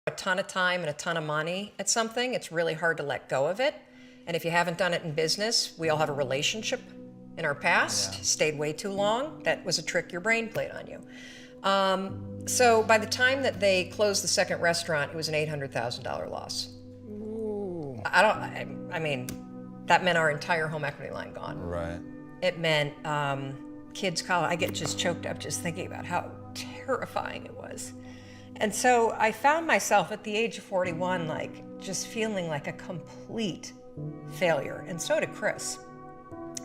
a ton of time and a ton of money at something, it's really hard to let go of it. And if you haven't done it in business, we all have a relationship in our past, stayed way too long. That was a trick your brain played on you. So by the time that they closed the second restaurant, it was an $800,000 loss. Ooh. I mean, that meant our entire home equity line gone. Right. It meant kids' college. I get just choked up just thinking about how terrifying it was. And so I found myself at the age of 41, like just feeling like a complete failure, and so did Chris.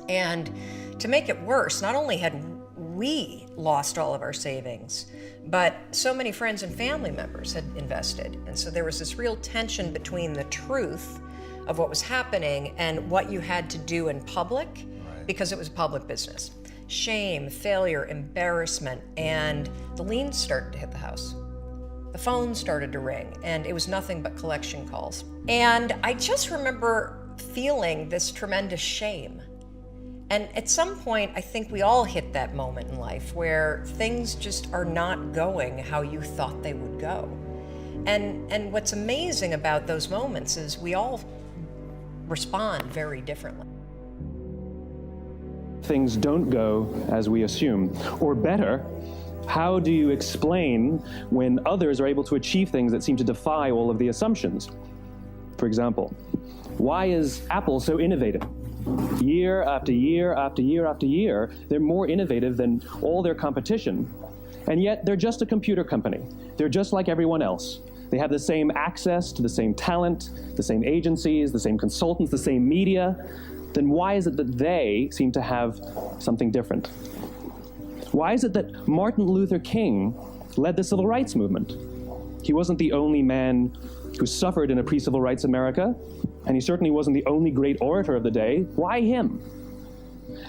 And to make it worse, not only had we lost all of our savings, but so many friends and family members had invested. And so there was this real tension between the truth of what was happening and what you had to do in public, because it was a public business. Shame, failure, embarrassment, and the liens started to hit the house. The phone started to ring, and it was nothing but collection calls. And I just remember feeling this tremendous shame. And at some point, I think we all hit that moment in life where things just are not going how you thought they would go. And what's amazing about those moments is we all respond very differently. Things don't go as we assume. Or better, how do you explain when others are able to achieve things that seem to defy all of the assumptions? For example, why is Apple so innovative? Year after year after year after year, they're more innovative than all their competition. And yet they're just a computer company. They're just like everyone else. They have the same access to the same talent, the same agencies, the same consultants, the same media. Then why is it that they seem to have something different? Why is it that Martin Luther King led the civil rights movement? He wasn't the only man who suffered in a pre-civil rights America, and he certainly wasn't the only great orator of the day. Why him?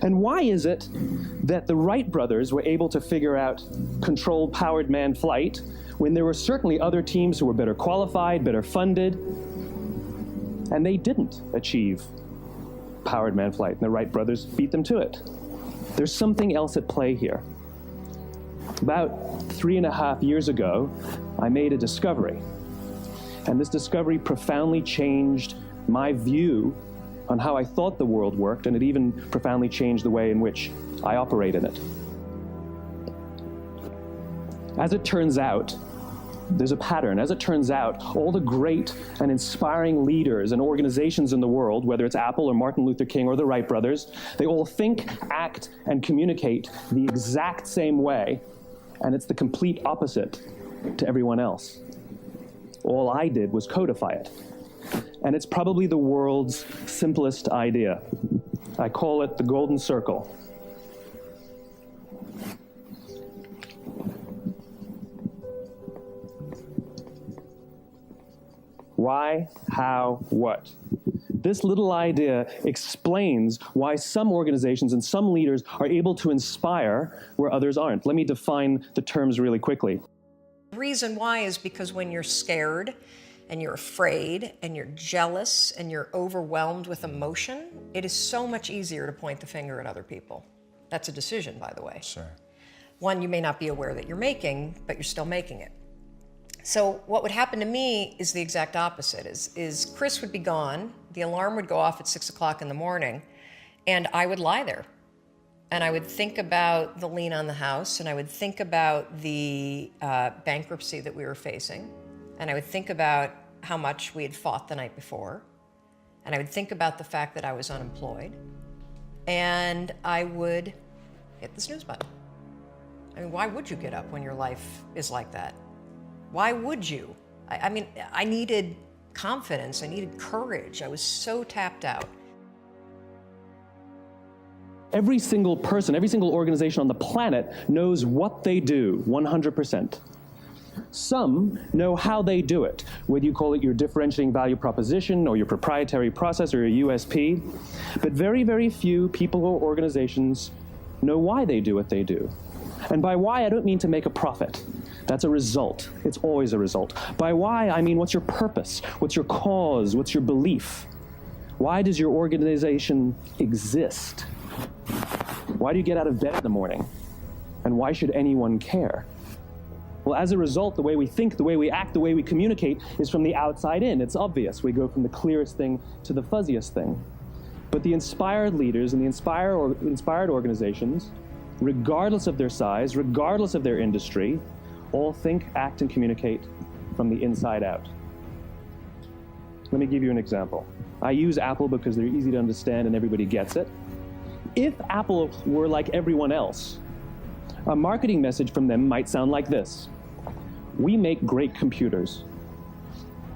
And why is it that the Wright brothers were able to figure out controlled powered manned flight when there were certainly other teams who were better qualified, better funded, and they didn't achieve powered manned flight, and the Wright brothers beat them to it? There's something else at play here. About 3.5 years ago, I made a discovery. And this discovery profoundly changed my view on how I thought the world worked, and it even profoundly changed the way in which I operate in it. As it turns out, there's a pattern. As it turns out, all the great and inspiring leaders and organizations in the world, whether it's Apple or Martin Luther King or the Wright brothers, they all think, act, and communicate the exact same way, and it's the complete opposite to everyone else. All I did was codify it. And it's probably the world's simplest idea. I call it the golden circle. Why, how, what? This little idea explains why some organizations and some leaders are able to inspire where others aren't. Let me define the terms really quickly. The reason why is because when you're scared and you're afraid and you're jealous and you're overwhelmed with emotion, it is so much easier to point the finger at other people. That's a decision, by the way. Sure. One you may not be aware that you're making, but you're still making it. So what would happen to me is the exact opposite. Is Chris would be gone, the alarm would go off at 6 o'clock in the morning, and I would lie there. And I would think about the lien on the house, and I would think about the bankruptcy that we were facing, and I would think about how much we had fought the night before, and I would think about the fact that I was unemployed, and I would hit the snooze button. I mean, why would you get up when your life is like that? Why would you? I mean, I needed confidence, I needed courage. I was so tapped out. Every single person, every single organization on the planet knows what they do 100%. Some know how they do it, whether you call it your differentiating value proposition or your proprietary process or your USP. But very, very few people or organizations know why they do what they do. And by why, I don't mean to make a profit. That's a result. It's always a result. By why, I mean what's your purpose? What's your cause? What's your belief? Why does your organization exist? Why do you get out of bed in the morning? And why should anyone care? Well, as a result, the way we think, the way we act, the way we communicate is from the outside in. It's obvious. We go from the clearest thing to the fuzziest thing. But the inspired leaders and the inspired organizations, regardless of their size, regardless of their industry, all think, act, and communicate from the inside out. Let me give you an example. I use Apple because they're easy to understand and everybody gets it. If Apple were like everyone else, a marketing message from them might sound like this: we make great computers.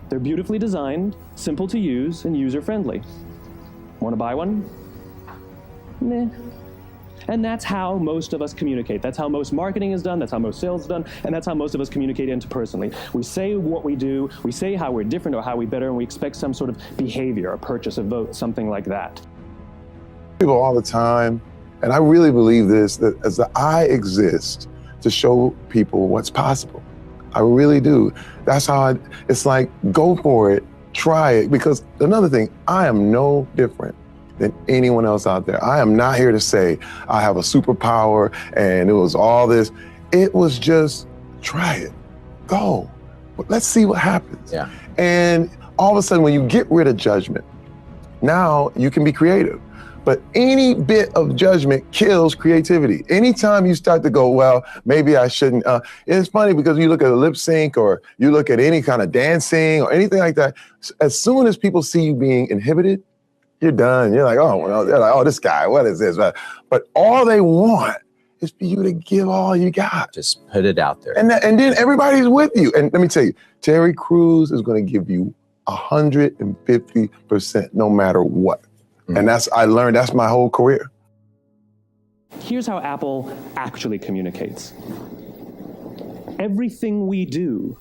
They're beautifully designed, simple to use, and user-friendly. Want to buy one? Meh. And that's how most of us communicate. That's how most marketing is done, that's how most sales is done, and that's how most of us communicate interpersonally. We say what we do, we say how we're different or how we better, and we expect some sort of behavior, a purchase, a vote, something like that. People all the time, and I really believe this, that as the I exist to show people what's possible. I really do. That's how it's like, go for it, try it. Because another thing, I am no different than anyone else out there. I am not here to say I have a superpower and it was all this. It was just, try it, go. Let's see what happens. Yeah. And all of a sudden, when you get rid of judgment, now you can be creative. But any bit of judgment kills creativity. Anytime you start to go, well, maybe I shouldn't. It's funny because you look at a lip sync or you look at any kind of dancing or anything like that. As soon as people see you being inhibited, you're done. You're like, oh, well, they're like, oh, this guy, what is this? But all they want is for you to give all you got. Just put it out there. And then everybody's with you. And let me tell you, Terry Crews is going to give you 150% no matter what. And I learned that's my whole career. Here's how Apple actually communicates. Everything we do,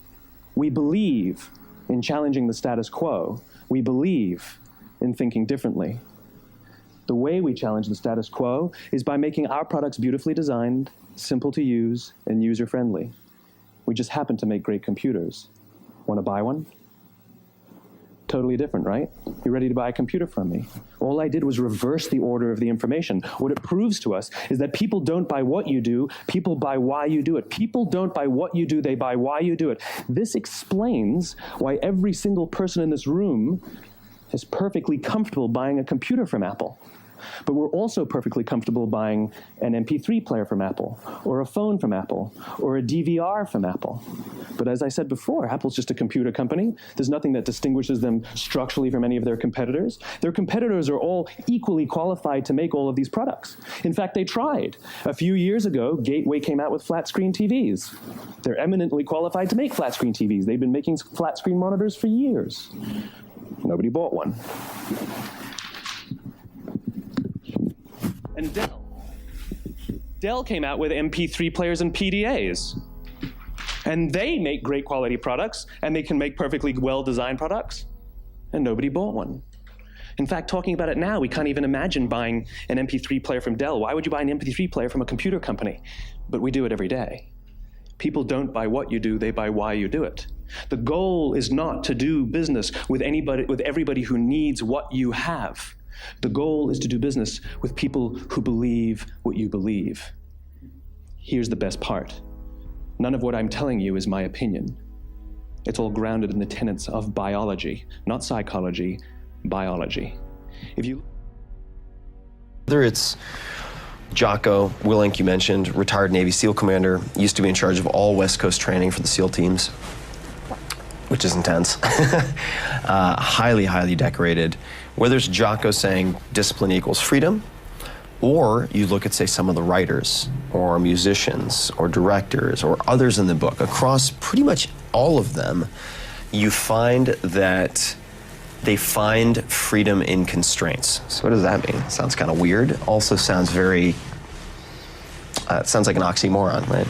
we believe in challenging the status quo. We believe in thinking differently. The way we challenge the status quo is by making our products beautifully designed, simple to use, and user-friendly. We just happen to make great computers. Want to buy one? Totally different, right? You're ready to buy a computer from me. All I did was reverse the order of the information. What it proves to us is that people don't buy what you do, people buy why you do it. People don't buy what you do, they buy why you do it. This explains why every single person in this room is perfectly comfortable buying a computer from Apple. But we're also perfectly comfortable buying an MP3 player from Apple, or a phone from Apple, or a DVR from Apple. But as I said before, Apple's just a computer company. There's nothing that distinguishes them structurally from any of their competitors. Their competitors are all equally qualified to make all of these products. In fact, they tried. A few years ago, Gateway came out with flat screen TVs. They're eminently qualified to make flat screen TVs. They've been making flat screen monitors for years. Nobody bought one. And Dell came out with MP3 players and PDAs. And they make great quality products, and they can make perfectly well-designed products, and nobody bought one. In fact, talking about it now, we can't even imagine buying an MP3 player from Dell. Why would you buy an MP3 player from a computer company? But we do it every day. People don't buy what you do, they buy why you do it. The goal is not to do business with everybody who needs what you have. The goal is to do business with people who believe what you believe. Here's the best part. None of what I'm telling you is my opinion. It's all grounded in the tenets of biology, not psychology, biology. Whether it's Jocko Willink, you mentioned, retired Navy SEAL commander, used to be in charge of all West Coast training for the SEAL teams, which is intense. Highly, highly decorated. Whether it's Jocko saying discipline equals freedom, or you look at, say, some of the writers or musicians or directors or others in the book, across pretty much all of them, you find that they find freedom in constraints. So what does that mean? Sounds kind of weird. Also sounds very, it sounds like an oxymoron, right?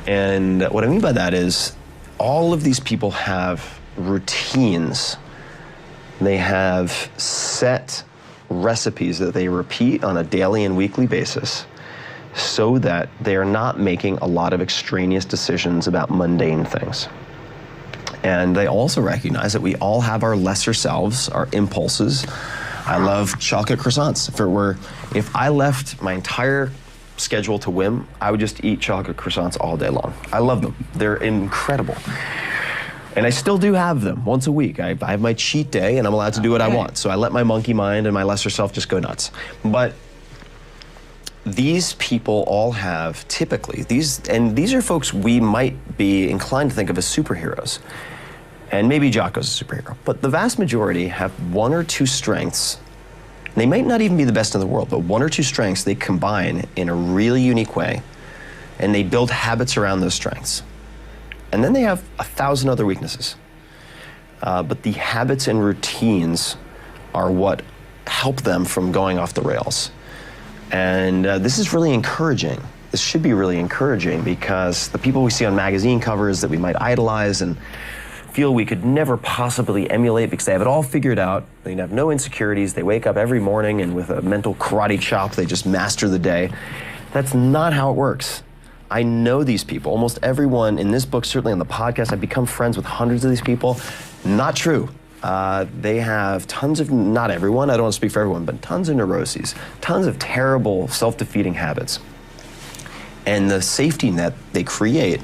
And what I mean by that is all of these people have routines. They have set recipes that they repeat on a daily and weekly basis so that they are not making a lot of extraneous decisions about mundane things. And they also recognize that we all have our lesser selves, our impulses. I love chocolate croissants. If I left my entire schedule to whim, I would just eat chocolate croissants all day long. I love them. They're incredible. And I still do have them once a week. I have my cheat day and I'm allowed to do what I want. So I let my monkey mind and my lesser self just go nuts. But these people all have typically, these are folks we might be inclined to think of as superheroes. And maybe Jocko's a superhero. But the vast majority have one or two strengths. They might not even be the best in the world, but one or two strengths they combine in a really unique way. And they build habits around those strengths. And then they have 1,000 other weaknesses. But the habits and routines are what help them from going off the rails. And this is really encouraging. This should be really encouraging because the people we see on magazine covers that we might idolize and feel we could never possibly emulate because they have it all figured out, they have no insecurities, they wake up every morning and with a mental karate chop, they just master the day. That's not how it works. I know these people, almost everyone in this book, certainly on the podcast, I've become friends with hundreds of these people. Not true. They have tons of, not everyone, I don't want to speak for everyone, but tons of neuroses, tons of terrible self-defeating habits. And the safety net they create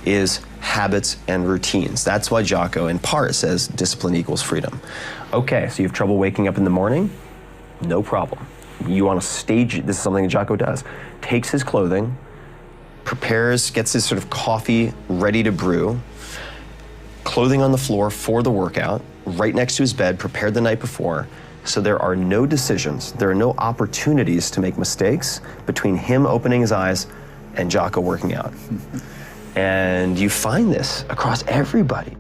is habits and routines. That's why Jocko, in part, says discipline equals freedom. Okay, so you have trouble waking up in the morning? No problem. You want to stage, this is something Jocko does, takes his clothing, prepares, gets his sort of coffee ready to brew, clothing on the floor for the workout, right next to his bed, prepared the night before, so there are no decisions, there are no opportunities to make mistakes between him opening his eyes and Jocko working out. And you find this across everybody.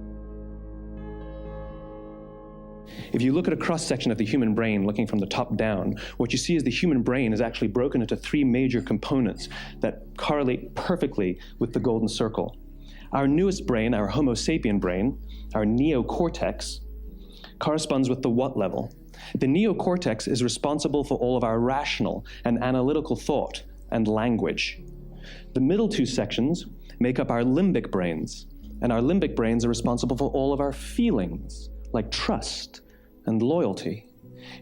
If you look at a cross-section of the human brain, looking from the top down, what you see is the human brain is actually broken into three major components that correlate perfectly with the golden circle. Our newest brain, our Homo sapien brain, our neocortex, corresponds with the what level. The neocortex is responsible for all of our rational and analytical thought and language. The middle two sections make up our limbic brains, and our limbic brains are responsible for all of our feelings, like trust and loyalty.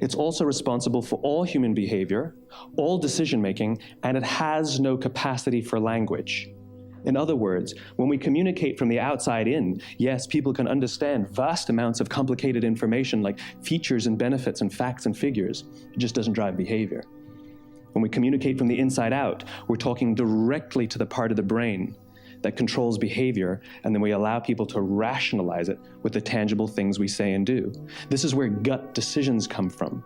It's also responsible for all human behavior, all decision-making, and it has no capacity for language. In other words, when we communicate from the outside in, yes, people can understand vast amounts of complicated information like features and benefits and facts and figures. It just doesn't drive behavior. When we communicate from the inside out, we're talking directly to the part of the brain that controls behavior, and then we allow people to rationalize it with the tangible things we say and do. This is where gut decisions come from.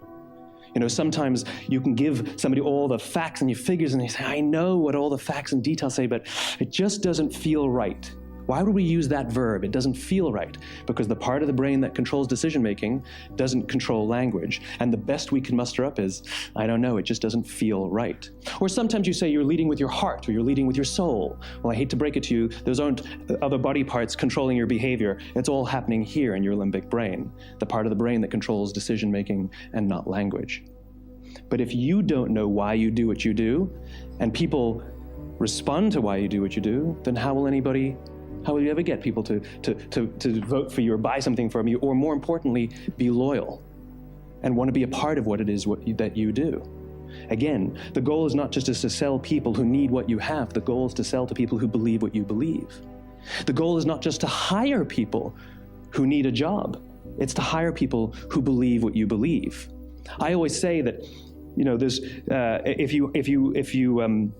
You know, sometimes you can give somebody all the facts and your figures and they say, I know what all the facts and details say, but it just doesn't feel right. Why would we use that verb? It doesn't feel right, because the part of the brain that controls decision-making doesn't control language. And the best we can muster up is, I don't know, it just doesn't feel right. Or sometimes you say you're leading with your heart or you're leading with your soul. Well, I hate to break it to you, those aren't other body parts controlling your behavior. It's all happening here in your limbic brain, the part of the brain that controls decision-making and not language. But if you don't know why you do what you do, and people respond to why you do what you do, then how will you ever get people to vote for you or buy something from you, or more importantly, be loyal and want to be a part of what it is that you do? Again, the goal is not just to sell people who need what you have. The goal is to sell to people who believe what you believe. The goal is not just to hire people who need a job. It's to hire people who believe what you believe. I always say that, you know, there's if you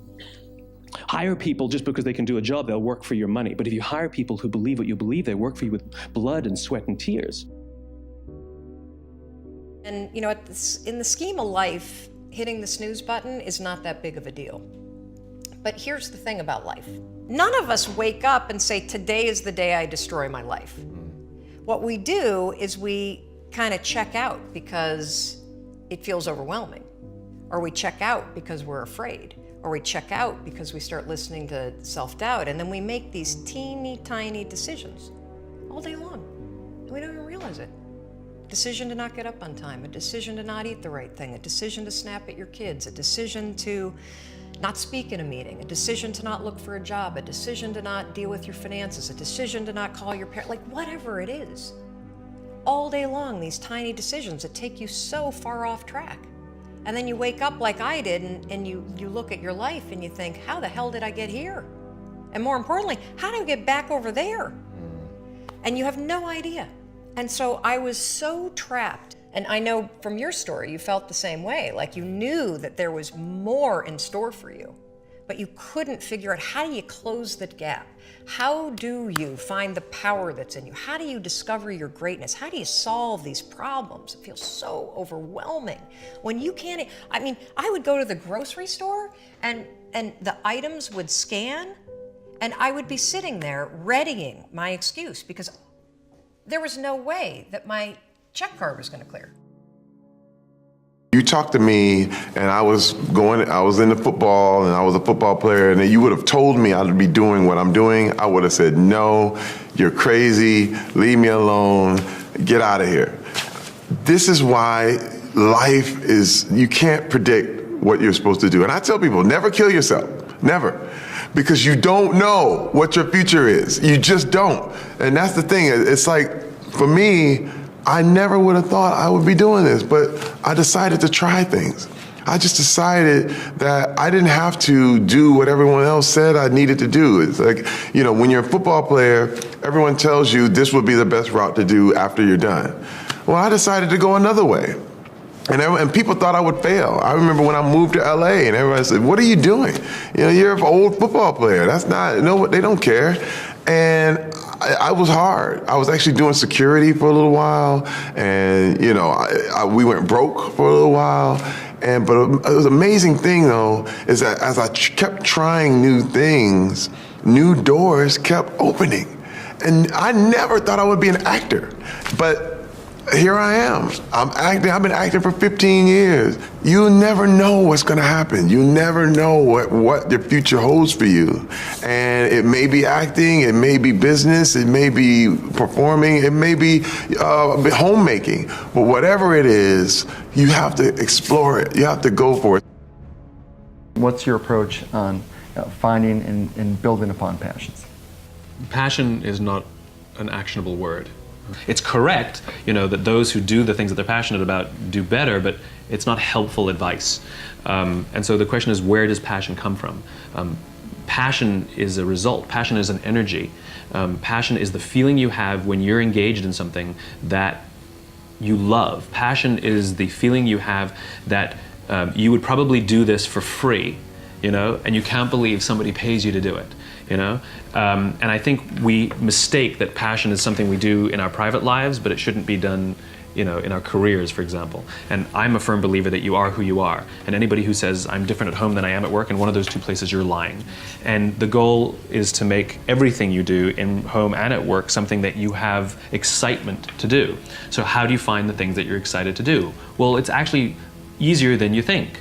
hire people just because they can do a job, they'll work for your money. But if you hire people who believe what you believe, they work for you with blood and sweat and tears. And, you know, in the scheme of life, hitting the snooze button is not that big of a deal. But here's the thing about life. None of us wake up and say, today is the day I destroy my life. What we do is we kind of check out because it feels overwhelming. Or we check out because we're afraid. Or we check out because we start listening to self-doubt, and then we make these teeny tiny decisions all day long, and we don't even realize it. Decision to not get up on time, a decision to not eat the right thing, a decision to snap at your kids, a decision to not speak in a meeting, a decision to not look for a job, a decision to not deal with your finances, a decision to not call your parents, like whatever it is. All day long, these tiny decisions that take you so far off track. And then you wake up like I did and you look at your life and you think, how the hell did I get here? And more importantly, how do I get back over there? And you have no idea. And so I was so trapped. And I know from your story, you felt the same way. Like you knew that there was more in store for you, but you couldn't figure out, how do you close the gap? How do you find the power that's in you? How do you discover your greatness? How do you solve these problems? It feels so overwhelming when you can't. I mean, I would go to the grocery store and the items would scan and I would be sitting there readying my excuse because there was no way that my check card was going to clear. You talked to me and I was into football and I was a football player, and you would have told me I'd be doing what I'm doing. I would have said, no, you're crazy, leave me alone, get out of here. This is why life is, you can't predict what you're supposed to do. And I tell people, never kill yourself, never. Because you don't know what your future is. You just don't. And that's the thing. It's like, for me, I never would have thought I would be doing this, but I decided to try things. I just decided that I didn't have to do what everyone else said I needed to do. It's like, you know, when you're a football player, everyone tells you this would be the best route to do after you're done. Well, I decided to go another way. And people thought I would fail. I remember when I moved to LA and everybody said, what are you doing? You know, you're an old football player. That's not, no, they don't care. And I was hard. I was actually doing security for a little while. And, you know, we went broke for a little while. But it was an amazing thing, though, is that as I kept trying new things, new doors kept opening. And I never thought I would be an actor. But here I am. I'm acting. I've been acting for 15 years. You never know what's going to happen. You never know what your future holds for you. And it may be acting, it may be business, it may be performing, it may be homemaking. But whatever it is, you have to explore it. You have to go for it. What's your approach on finding and building upon passions? Passion is not an actionable word. It's correct, you know, that those who do the things that they're passionate about do better, but it's not helpful advice. And so the question is, where does passion come from? Passion is a result. Passion is an energy. Passion is the feeling you have when you're engaged in something that you love. Passion is the feeling you have that you would probably do this for free, you know, and you can't believe somebody pays you to do it. You know, and I think we mistake that passion is something we do in our private lives, but it shouldn't be done, you know, in our careers, for example. And I'm a firm believer that you are who you are. And anybody who says I'm different at home than I am at work, in one of those two places, you're lying. And the goal is to make everything you do in home and at work something that you have excitement to do. So how do you find the things that you're excited to do? Well, it's actually easier than you think.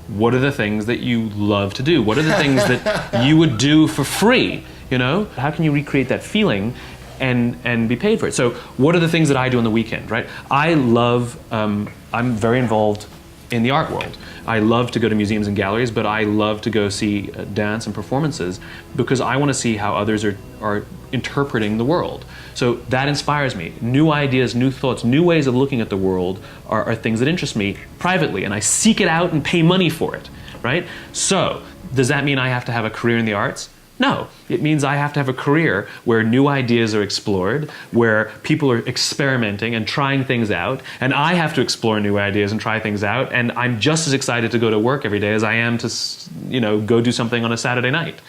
What are the things that you love to do? What are the things that you would do for free? You know, how can you recreate that feeling and be paid for it? So what are the things that I do on the weekend, right? I love, I'm very involved in the art world. I love to go to museums and galleries, but I love to go see dance and performances because I want to see how others are interpreting the world. So that inspires me. New ideas, new thoughts, new ways of looking at the world are things that interest me privately, and I seek it out and pay money for it, right? So does that mean I have to have a career in the arts? No, it means I have to have a career where new ideas are explored, where people are experimenting and trying things out, and I have to explore new ideas and try things out, and I'm just as excited to go to work every day as I am to, you know, go do something on a Saturday night.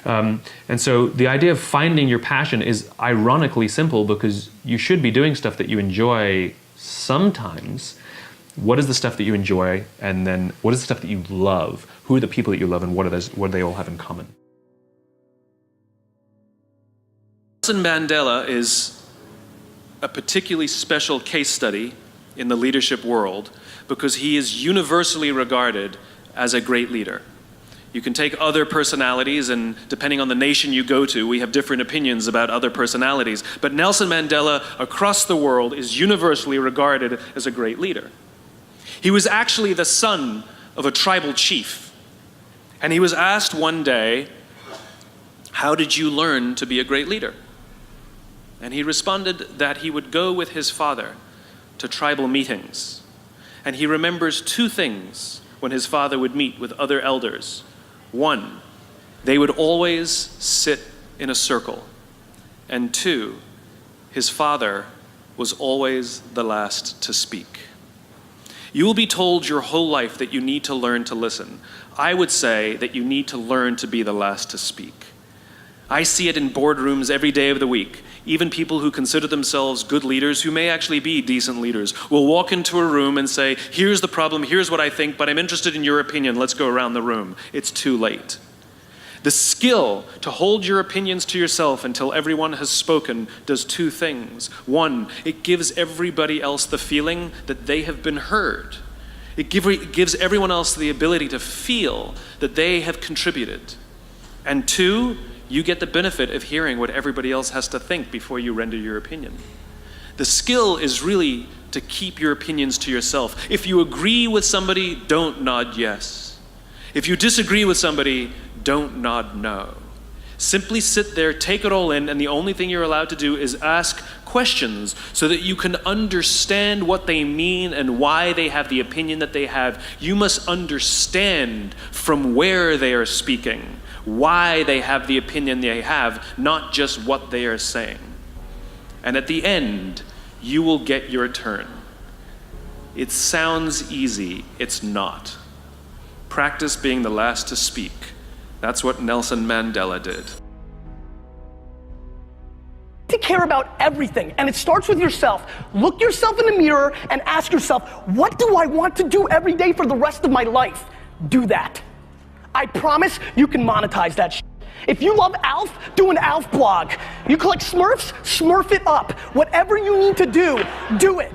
And so the idea of finding your passion is ironically simple because you should be doing stuff that you enjoy sometimes. What is the stuff that you enjoy, and then what is the stuff that you love? Who are the people that you love, and what do they all have in common? Nelson Mandela is a particularly special case study in the leadership world because he is universally regarded as a great leader. You can take other personalities, and depending on the nation you go to, we have different opinions about other personalities. But Nelson Mandela, across the world, is universally regarded as a great leader. He was actually the son of a tribal chief. And he was asked one day, how did you learn to be a great leader? And he responded that he would go with his father to tribal meetings. and he remembers two things when his father would meet with other elders. One, they would always sit in a circle. And two, his father was always the last to speak. You will be told your whole life that you need to learn to listen. I would say that you need to learn to be the last to speak. I see it in boardrooms every day of the week. Even people who consider themselves good leaders, who may actually be decent leaders, will walk into a room and say, here's the problem, here's what I think, but I'm interested in your opinion, let's go around the room. It's too late. The skill to hold your opinions to yourself until everyone has spoken does two things. One, it gives everybody else the feeling that they have been heard. It gives everyone else the ability to feel that they have contributed. And two, you get the benefit of hearing what everybody else has to think before you render your opinion. The skill is really to keep your opinions to yourself. If you agree with somebody, don't nod yes. If you disagree with somebody, don't nod no. Simply sit there, take it all in, and the only thing you're allowed to do is ask questions so that you can understand what they mean and why they have the opinion that they have. You must understand from where they are speaking, why they have the opinion they have, not just what they are saying. And at the end, you will get your turn. It sounds easy, it's not. Practice being the last to speak. That's what Nelson Mandela did. To care about everything, and it starts with yourself. Look yourself in the mirror and ask yourself, what do I want to do every day for the rest of my life? Do that. I promise you can monetize that shit. If you love Alf, do an Alf blog. You collect Smurfs, Smurf it up. Whatever you need to do, do it.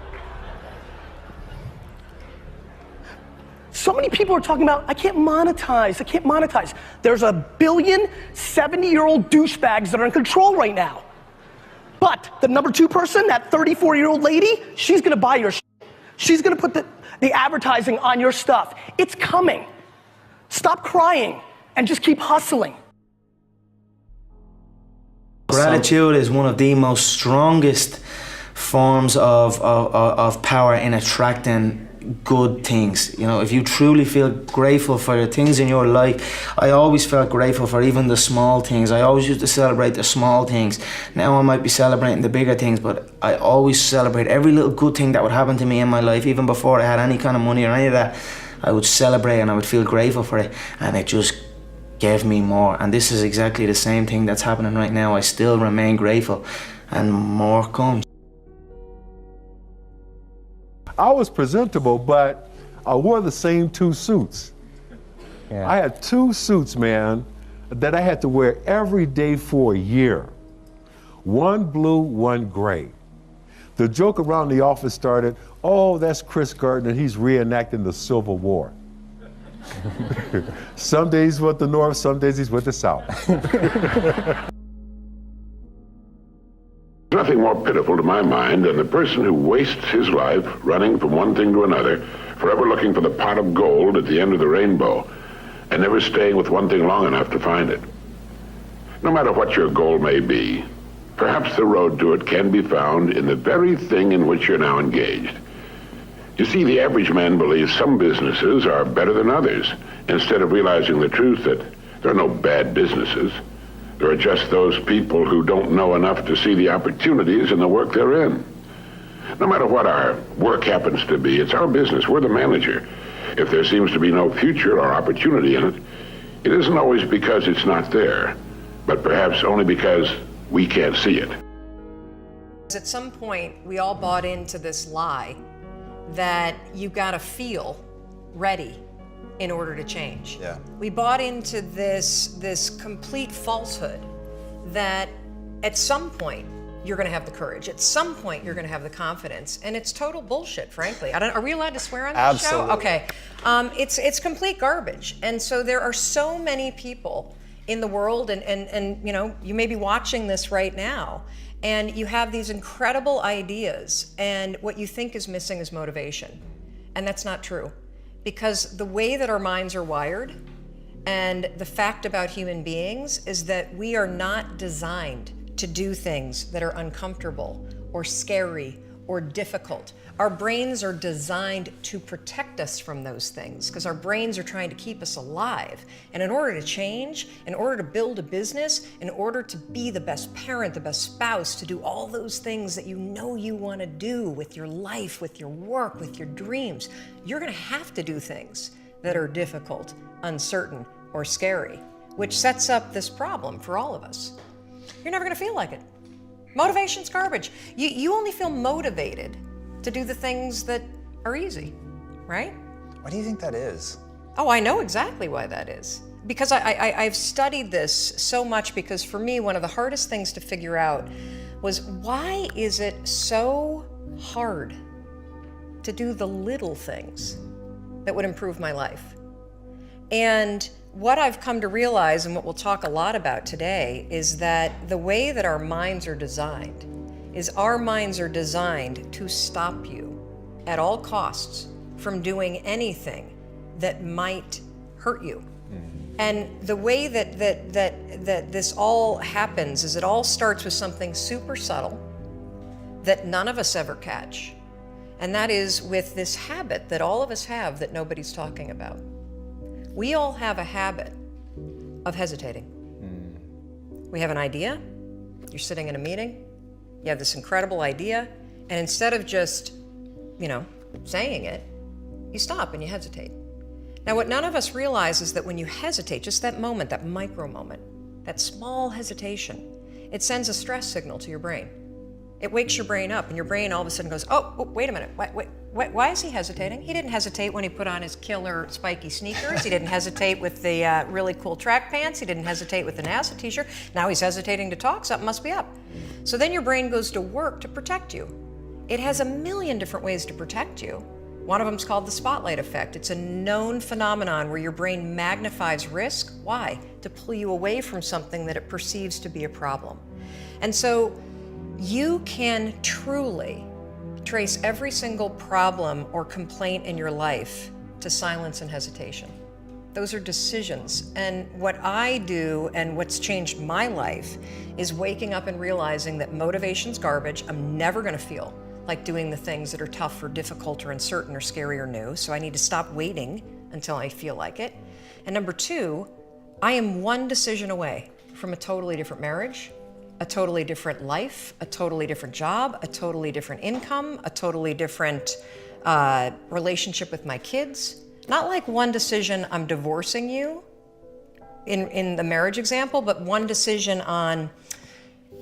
So many people are talking about, I can't monetize. There's a billion 70-year-old douchebags that are in control right now. But the number two person, that 34-year-old lady, she's gonna buy your shit. She's gonna put the advertising on your stuff. It's coming. Stop crying and just keep hustling. Gratitude is one of the most strongest forms of power in attracting good things. You know, if you truly feel grateful for the things in your life, I always felt grateful for even the small things. I always used to celebrate the small things. Now I might be celebrating the bigger things, but I always celebrate every little good thing that would happen to me in my life, even before I had any kind of money or any of that. I would celebrate and I would feel grateful for it, and it just gave me more. And this is exactly the same thing that's happening right now. I still remain grateful, and more comes. I was presentable, but I wore the same two suits. Yeah. I had two suits, man, that I had to wear every day for a year. One blue, one gray. The joke around the office started, oh, that's Chris Gardner, he's reenacting the Civil War. Some days he's with the North, some days he's with the South. Nothing more pitiful to my mind than the person who wastes his life running from one thing to another, forever looking for the pot of gold at the end of the rainbow, and never staying with one thing long enough to find it. No matter what your goal may be, perhaps the road to it can be found in the very thing in which you're now engaged. You see, the average man believes some businesses are better than others, instead of realizing the truth that there are no bad businesses. There are just those people who don't know enough to see the opportunities in the work they're in. No matter what our work happens to be, it's our business. We're the manager. If there seems to be no future or opportunity in it, it isn't always because it's not there, but perhaps only because we can't see it. At some point, we all bought into this lie that you gotta feel ready in order to change. Yeah. We bought into this complete falsehood that at some point you're gonna have the courage, at some point you're gonna have the confidence, and it's total bullshit, frankly. Are we allowed to swear on this Absolutely. show? Okay, it's complete garbage. And so there are so many people in the world, and you know, you may be watching this right now, and you have these incredible ideas, and what you think is missing is motivation. And that's not true. Because the way that our minds are wired, and the fact about human beings, is that we are not designed to do things that are uncomfortable or scary or difficult. Our brains are designed to protect us from those things because our brains are trying to keep us alive. And in order to change, in order to build a business, in order to be the best parent, the best spouse, to do all those things that you know you want to do with your life, with your work, with your dreams, you're going to have to do things that are difficult, uncertain, or scary, which sets up this problem for all of us. You're never going to feel like it. Motivation's garbage. You only feel motivated to do the things that are easy, right? Why do you think that is? Oh, I know exactly why that is. Because I've studied this so much, because for me, one of the hardest things to figure out was, why is it so hard to do the little things that would improve my life? And what I've come to realize, and what we'll talk a lot about today, is that the way that our minds are designed is our minds are designed to stop you at all costs from doing anything that might hurt you. And the way that this all happens is it all starts with something super subtle that none of us ever catch. And that is with this habit that all of us have that nobody's talking about. We all have a habit of hesitating. We have an idea, you're sitting in a meeting, you have this incredible idea, and instead of just, saying it, you stop and you hesitate. Now, what none of us realize is that when you hesitate, just that moment, that micro moment, that small hesitation, it sends a stress signal to your brain. It wakes your brain up, and your brain all of a sudden goes, oh, wait a minute, why is he hesitating? He didn't hesitate when he put on his killer spiky sneakers. He didn't hesitate with the really cool track pants. He didn't hesitate with the NASA t-shirt. Now he's hesitating to talk, something must be up. So then your brain goes to work to protect you. It has a million different ways to protect you. One of them is called the spotlight effect. It's a known phenomenon where your brain magnifies risk. Why? To pull you away from something that it perceives to be a problem. And so you can truly trace every single problem or complaint in your life to silence and hesitation. Those are decisions. And what I do, and what's changed my life, is waking up and realizing that motivation's garbage. I'm never gonna feel like doing the things that are tough or difficult or uncertain or scary or new. So I need to stop waiting until I feel like it. And number two, I am one decision away from a totally different marriage, a totally different life, a totally different job, a totally different income, a totally different relationship with my kids. Not like one decision, I'm divorcing you in the marriage example, but one decision on,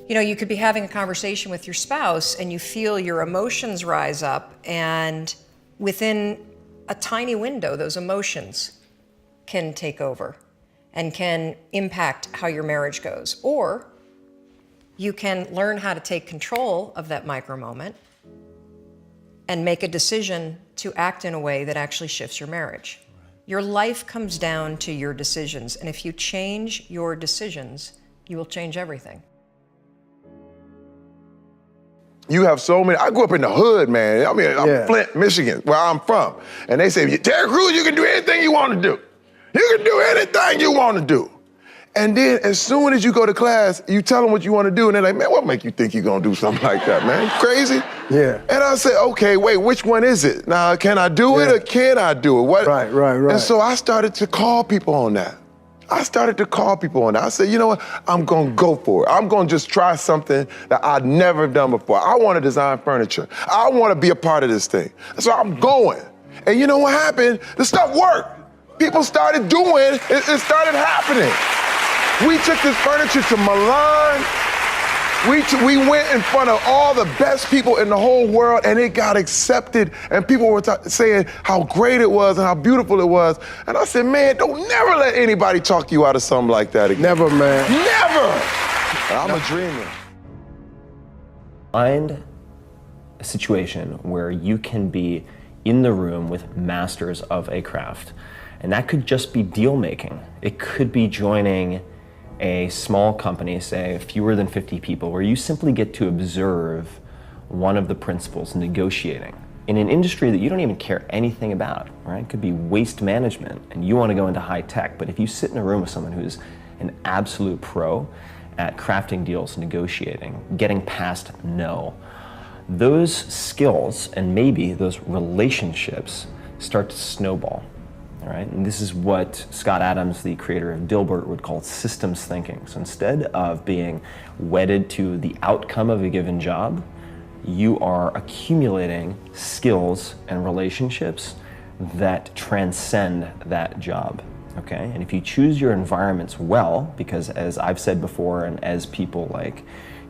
you could be having a conversation with your spouse and you feel your emotions rise up, and within a tiny window, those emotions can take over and can impact how your marriage goes. Or you can learn how to take control of that micro moment and make a decision to act in a way that actually shifts your marriage. Your life comes down to your decisions, and if you change your decisions, you will change everything. You have so many. I grew up in the hood, man. I'm Flint, Michigan, where I'm from. And they say, Terry Crews, you can do anything you want to do. You can do anything you want to do. And then as soon as you go to class, you tell them what you want to do, and they're like, man, what make you think you're going to do something like that, man? You crazy? Yeah. And I said, okay, wait, which one is it? Now, can I do it or can I do it? What? Right. And so I started to call people on that. I said, you know what? I'm going to go for it. I'm going to just try something that I'd never done before. I want to design furniture. I want to be a part of this thing. So I'm going. And you know what happened? The stuff worked. People started doing it. It started happening. We took this furniture to Milan. We went in front of all the best people in the whole world, and it got accepted, and people were saying how great it was and how beautiful it was. And I said, man, don't never let anybody talk you out of something like that again. Never, man. Never! I'm a dreamer. Find a situation where you can be in the room with masters of a craft. And that could just be deal making. It could be joining a small company, say fewer than 50 people, where you simply get to observe one of the principles, negotiating, in an industry that you don't even care anything about, right? It could be waste management and you want to go into high tech, but if you sit in a room with someone who's an absolute pro at crafting deals, negotiating, getting past no, those skills and maybe those relationships start to snowball. All right, and this is what Scott Adams, the creator of Dilbert, would call systems thinking. So instead of being wedded to the outcome of a given job, you are accumulating skills and relationships that transcend that job. Okay, and if you choose your environments well, because as I've said before, and as people like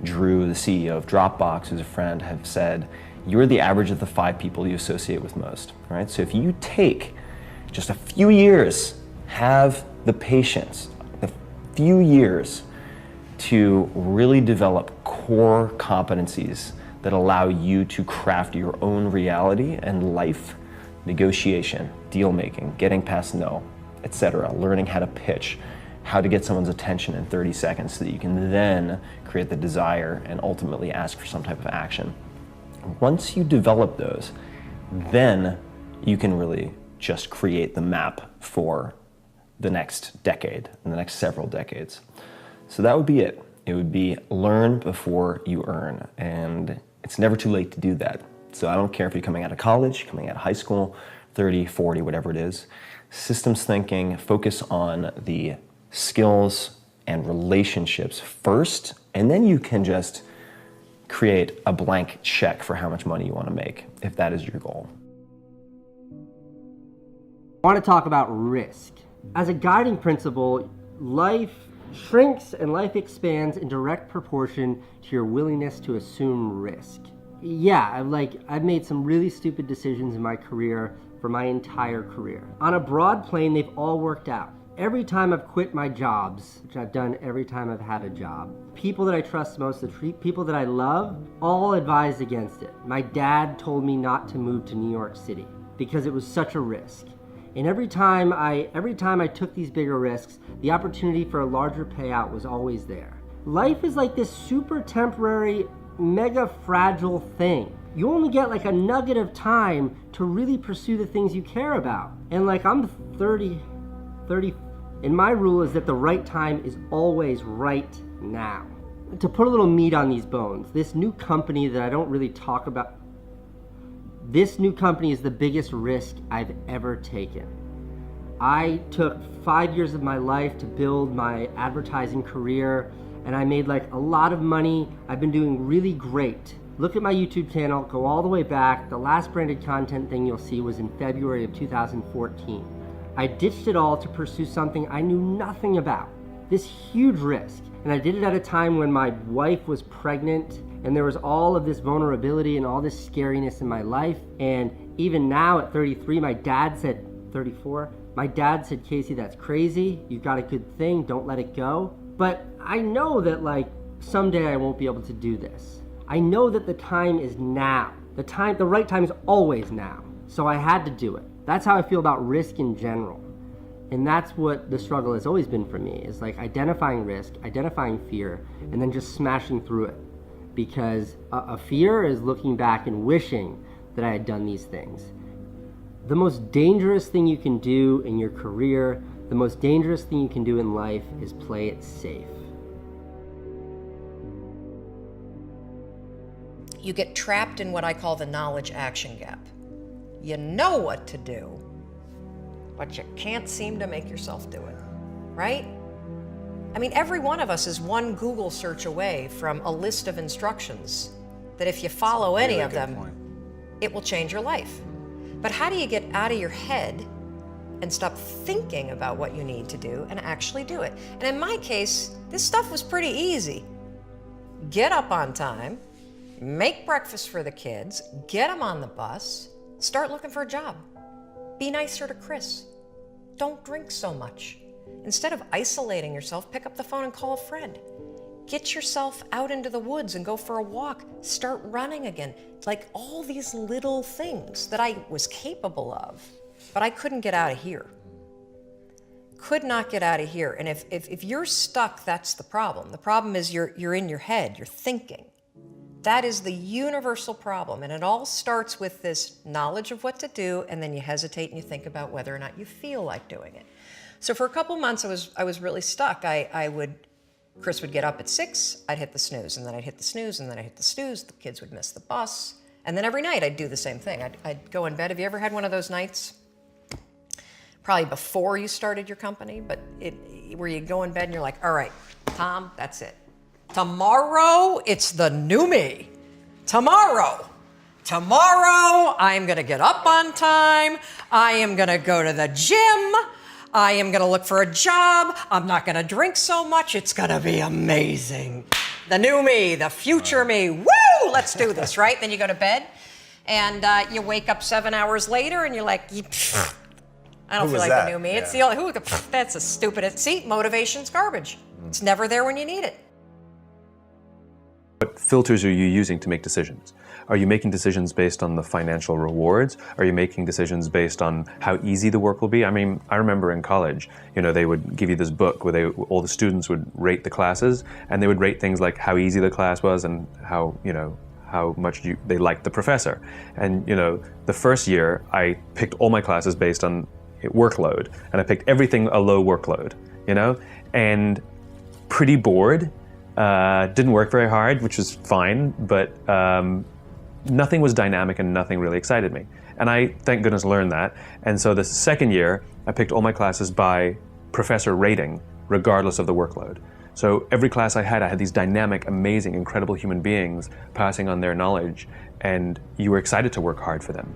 Drew, the CEO of Dropbox, who's a friend, have said, you're the average of the 5 people you associate with most. Right, so if you take just a few years, have the patience, a few years to really develop core competencies that allow you to craft your own reality and life, negotiation, deal making, getting past no, etc., learning how to pitch, how to get someone's attention in 30 seconds so that you can then create the desire and ultimately ask for some type of action. Once you develop those, then you can really just create the map for the next decade and the next several decades. So that would be it. It would be learn before you earn, and it's never too late to do that. So I don't care if you're coming out of college, coming out of high school, 30, 40, whatever it is. Systems thinking, focus on the skills and relationships first, and then you can just create a blank check for how much money you want to make, if that is your goal. I want to talk about risk. As a guiding principle, life shrinks and life expands in direct proportion to your willingness to assume risk. Yeah, I've made some really stupid decisions in my career for my entire career. On a broad plane, they've all worked out. Every time I've quit my jobs, which I've done every time I've had a job, people that I trust most, the people that I love, all advised against it. My dad told me not to move to New York City because it was such a risk. And every time I took these bigger risks, the opportunity for a larger payout was always there. Life is like this super temporary, mega fragile thing. You only get like a nugget of time to really pursue the things you care about. And like I'm 30, and my rule is that the right time is always right now. To put a little meat on these bones, this new company that I don't really talk about, this new company is the biggest risk I've ever taken. I took 5 years of my life to build my advertising career, and I made like a lot of money. I've been doing really great. Look at my YouTube channel, go all the way back. The last branded content thing you'll see was in February of 2014. I ditched it all to pursue something I knew nothing about, this huge risk. And I did it at a time when my wife was pregnant, and there was all of this vulnerability and all this scariness in my life. And even now at 33, my dad said, 34, my dad said, Casey, that's crazy. You've got a good thing, don't let it go. But I know that like someday I won't be able to do this. I know that the time is now. The right time is always now. So I had to do it. That's how I feel about risk in general. And that's what the struggle has always been for me, is like identifying risk, identifying fear, and then just smashing through it. Because a fear is looking back and wishing that I had done these things. The most dangerous thing you can do in your career, the most dangerous thing you can do in life is play it safe. You get trapped in what I call the knowledge action gap. You know what to do, but you can't seem to make yourself do it, right? I mean, every one of us is one Google search away from a list of instructions that if you follow any of them, it will change your life. But how do you get out of your head and stop thinking about what you need to do and actually do it? And in my case, this stuff was pretty easy. Get up on time, make breakfast for the kids, get them on the bus, start looking for a job. Be nicer to Chris. Don't drink so much. Instead of isolating yourself, pick up the phone and call a friend. Get yourself out into the woods and go for a walk. Start running again. Like all these little things that I was capable of, but I couldn't get out of here. Could not get out of here. And if you're stuck, that's the problem. The problem is you're in your head, you're thinking. That is the universal problem, and it all starts with this knowledge of what to do, and then you hesitate and you think about whether or not you feel like doing it. So for a couple months, I was really stuck. I would Chris would get up at 6, I'd hit the snooze, and then I'd hit the snooze, and then I'd hit the snooze. The kids would miss the bus. And then every night I'd do the same thing. I'd go in bed. Have you ever had one of those nights? Probably before you started your company, but where you go in bed and you're like, all right, Tom, that's it. Tomorrow, it's the new me. Tomorrow, I'm gonna get up on time. I am gonna go to the gym. I am gonna look for a job. I'm not gonna drink so much. It's gonna be amazing. The new me, the future me. Woo! Let's do this, right? Then you go to bed, and you wake up 7 hours later, and you're like, I don't feel like the new me. It's the only, that's a stupid, see, motivation's garbage. It's never there when you need it. What filters are you using to make decisions? Are you making decisions based on the financial rewards? Are you making decisions based on how easy the work will be? I mean, I remember in college, they would give you this book where all the students would rate the classes, and they would rate things like how easy the class was and how much they liked the professor. And, the first year I picked all my classes based on workload, and I picked everything a low workload, and pretty bored. Didn't work very hard, which was fine, but nothing was dynamic and nothing really excited me. And I, thank goodness, learned that. And so the second year, I picked all my classes by professor rating, regardless of the workload. So every class I had these dynamic, amazing, incredible human beings passing on their knowledge, and you were excited to work hard for them,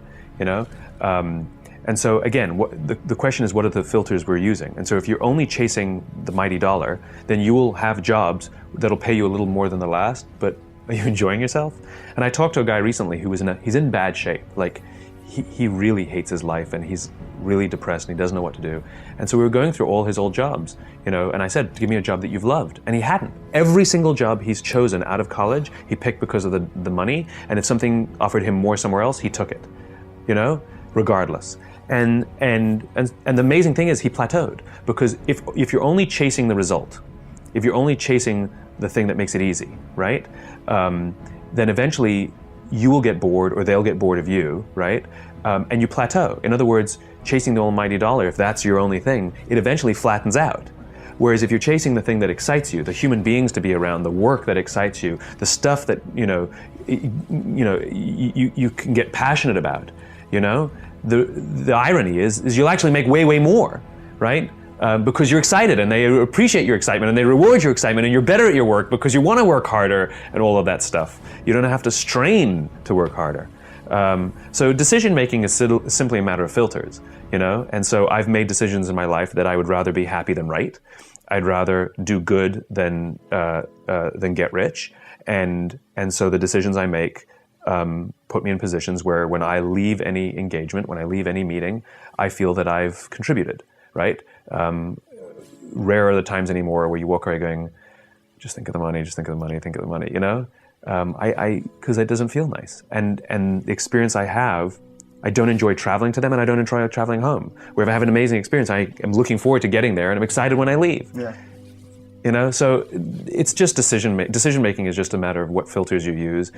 And so again, the question is, what are the filters we're using? And so if you're only chasing the mighty dollar, then you will have jobs that'll pay you a little more than the last, but are you enjoying yourself? And I talked to a guy recently who was he's in bad shape. Like, he really hates his life, and he's really depressed, and he doesn't know what to do. And so we were going through all his old jobs, and I said, give me a job that you've loved. And he hadn't. Every single job he's chosen out of college, he picked because of the money, and if something offered him more somewhere else, he took it, regardless. And the amazing thing is he plateaued, because if you're only chasing the result, if you're only chasing the thing that makes it easy, right? Then eventually you will get bored, or they'll get bored of you, right? And you plateau. In other words, chasing the almighty dollar, if that's your only thing, it eventually flattens out. Whereas if you're chasing the thing that excites you, the human beings to be around, the work that excites you, the stuff that you can get passionate about, the irony is you'll actually make way more, right? Because you're excited, and they appreciate your excitement, and they reward your excitement, and you're better at your work because you want to work harder and all of that stuff. You don't have to strain to work harder. So decision making is simply a matter of filters, And so I've made decisions in my life that I would rather be happy than right. I'd rather do good than get rich, and so the decisions I make put me in positions where when I leave any engagement, when I leave any meeting, I feel that I've contributed, right? Rare are the times anymore where you walk away going, just think of the money, just think of the money, think of the money, because it doesn't feel nice. And the experience I have, I don't enjoy traveling to them, and I don't enjoy traveling home. Where if I have an amazing experience, I am looking forward to getting there, and I'm excited when I leave. Yeah. So it's just decision making is just a matter of what filters you use.